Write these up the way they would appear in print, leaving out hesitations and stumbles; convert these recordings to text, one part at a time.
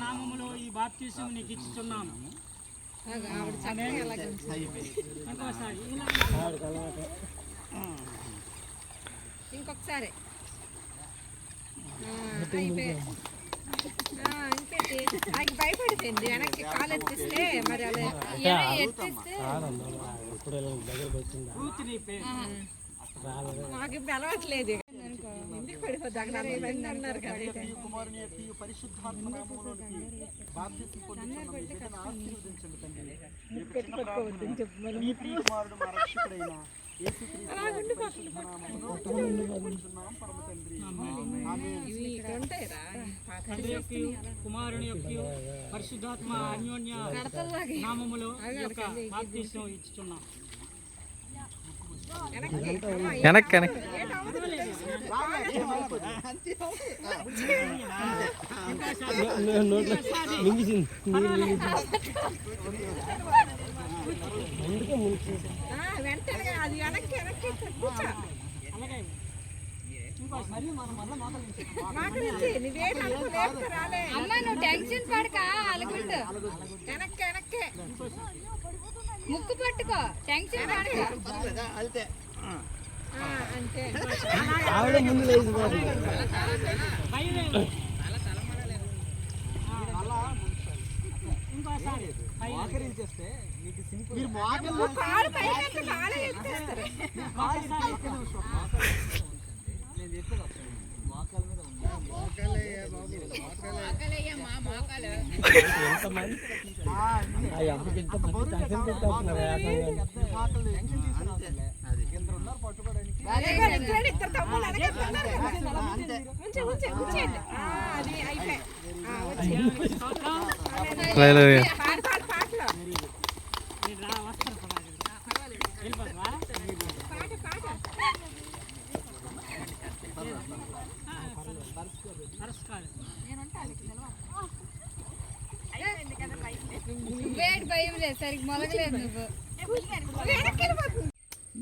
నామములో ఈ బాప్తిసం నీకు ఇచ్చుచున్నాను. ఇంకొకసారి ఇంకేంటి భయపడిపోయింది వెనక్కి కాలు ఎత్తిస్తే మరి అలా ఎత్తిస్తే మాకు ఇప్పుడు అలవాట్లేదు ఇంటికి పడిపోద్ది అక్కడ అన్నారు కదా. కుమారుని యొక్క పరిశుద్ధాత్మ అన్యోన్య నామములో బాప్తిసం ఇచ్చుచున్నాం. వెనక్కి వెంటనే అది వెనక్కి వెనక్కి అమ్మా నువ్వు టెన్షన్ పడక అలగుండు వెనక్కి వెనక్కి ముక్కు పట్టుకో టెన్షన్ పడక అంతే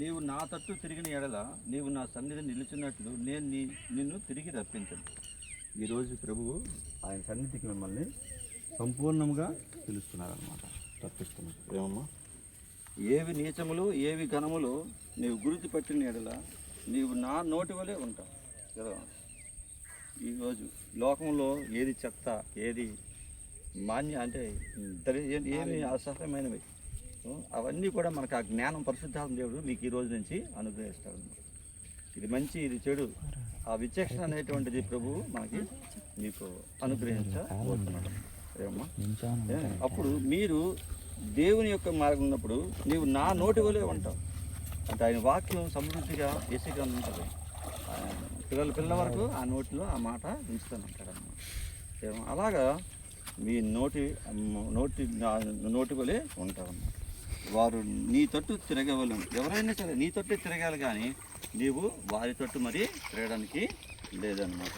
నీవు నా తట్టు తిరిగిన ఎడల నీవు నా సన్నిధిని నిలుచున్నట్లు నేను నిన్ను తిరిగి రప్పించను. ఈరోజు ప్రభువు ఆయన సన్నిధికి మిమ్మల్ని సంపూర్ణంగా పిలుస్తున్నారన్నమాట, రప్పిస్తున్నారు. ఏమమ్మా, ఏవి నీచములు ఏవి ఘనములు నీవు గుర్తుపట్టిన ఎడల నీవు నా నోటి వలె ఉంటావు కదా. ఈరోజు లోకంలో ఏది చెత్త ఏది మాన్య అంటే ఏమి అసహ్యమైనవి అవన్నీ కూడా మనకు ఆ జ్ఞానం పరిశుద్ధాత్మ దేవుడు మీకు ఈ రోజు నుంచి అనుగ్రహిస్తాడు. ఇది మంచి ఇది చెడు ఆ విచక్షణ అనేటువంటిది ప్రభువు మనకి మీకు అనుగ్రహించబోతున్నాడు. ఏమమ్మా, అప్పుడు మీరు దేవుని యొక్క మార్గం ఉన్నప్పుడు నీవు నా నోటి వలె ఉంటావు అంటే ఆయన వాక్యం సమృద్ధిగా ఎసిగా ఉంటుంది. పిల్లల వరకు ఆ నోటిలో ఆ మాట ఉంచుతాను అంటాడు అన్నమాట. ఏమో అలాగా మీ నోటి వలె ఉంటారన్నమాట. వారు నీ తట్టు తిరగవలను. ఎవరైనా సరే నీ తట్టు తిరగాలి కానీ నీవు వారి తట్టు మరి తిరగడానికి లేదన్నమాట.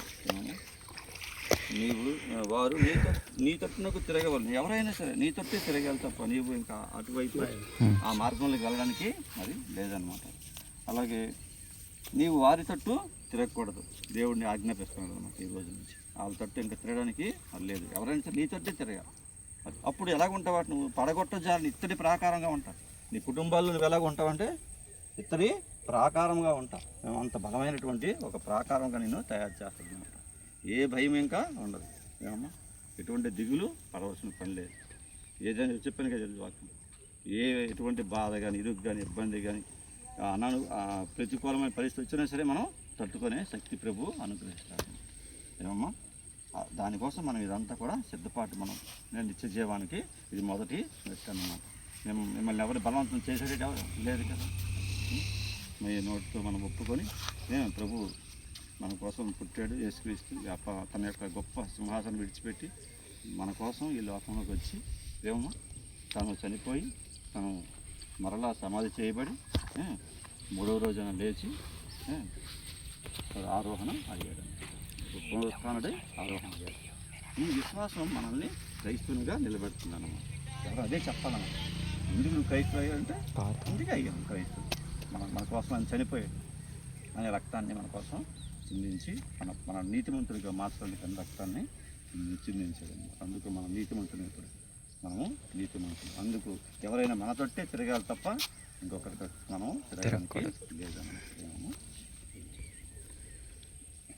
వారు నీ తట్టునకు తిరగవలను. ఎవరైనా సరే నీ తట్టు తిరగాలి తప్ప నీవు ఇంకా అటువైపు ఆ మార్గంలోకి వెళ్ళడానికి మరి లేదన్నమాట. అలాగే నీవు వారి తట్టు తిరగకూడదు. దేవుడిని ఆజ్ఞాపిస్తున్నాడు అన్నమాట. ఈ రోజు నుంచి వాళ్ళ తట్టు ఇంకా తిరగడానికి లేదు. ఎవరైనా సరే నీ తట్టే తిరగాలి. అప్పుడు ఎలాగుంటావు వాటి నువ్వు పడగొట్టజాలని ఇత్తడి ప్రాకారంగా ఉంటావు. నీ కుటుంబాల్లో నువ్వు ఎలాగ ఉంటావంటే ఇత్తడి ప్రాకారంగా ఉంటావు. మేము అంత బలమైనటువంటి ఒక ప్రాకారంగా నేను తయారు చేస్తాను అనమాట. ఏ భయం ఇంకా ఉండదు. ఏమమ్మా, ఎటువంటి దిగులు పడవలసిన పని లేదు. ఏదైనా చెప్పాను కదా వాక్యం, ఎటువంటి బాధ కానీ ఇరుగు కానీ ఇబ్బంది కానీ ప్రతికూలమైన పరిస్థితి వచ్చినా సరే మనం తట్టుకునే శక్తి ప్రభు అనుగ్రహిస్తాడు. ఏమమ్మా, దానికోసం మనం ఇదంతా కూడా సిద్ధపాటు మనం నిత్య జీవానికి ఇది మొదటి మెట్టు అన్నమాట. మిమ్మల్ని ఎవరు బలవంతం చేసేది లేదు కదా. మీ నోటితో మనం ఒప్పుకొని ప్రభు మన కోసం పుట్టాడు, యేసుక్రీస్తు తన యొక్క గొప్ప సింహాసనం విడిచిపెట్టి మన కోసం ఈ లోకంలోకి వచ్చి ఏమమ్మా తను చనిపోయి తను మరలా సమాధి చేయబడి మూడవ రోజున లేచి ఆరోహణ అయ్యాడు. పునరుత్థానుడై ఆరోహణ అయ్యాడు. ఈ విశ్వాసం మనల్ని క్రైస్తవునిగా నిలబెడుతుంది అన్నమాట. ఎవరు అదే చెప్పాలన్నమాట. ఎందుకు నువ్వు క్రైస్తవు అయ్యాడంటే అందుకే అయ్యాం క్రైస్తవు. మన కోసం ఆయన చనిపోయాడు. ఆయన రక్తాన్ని మన కోసం చిందించి మన నీతిమంతుడిగా మార్చడానికి రక్తాన్ని నిశ్చయించాడన్నమాట. అందుకు మనం నీతిమంతులు ఇప్పుడు మనము నీతిమంతులు. అందుకు ఎవరైనా మన తొట్టే తిరగాలి తప్ప ఇంకొకరికి మనం తిరగడానికి లేదన్నమాట.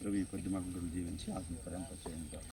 రవి కొద్ది మగ్గులు జీవించి ఆత్మ పరంపర చేయండి.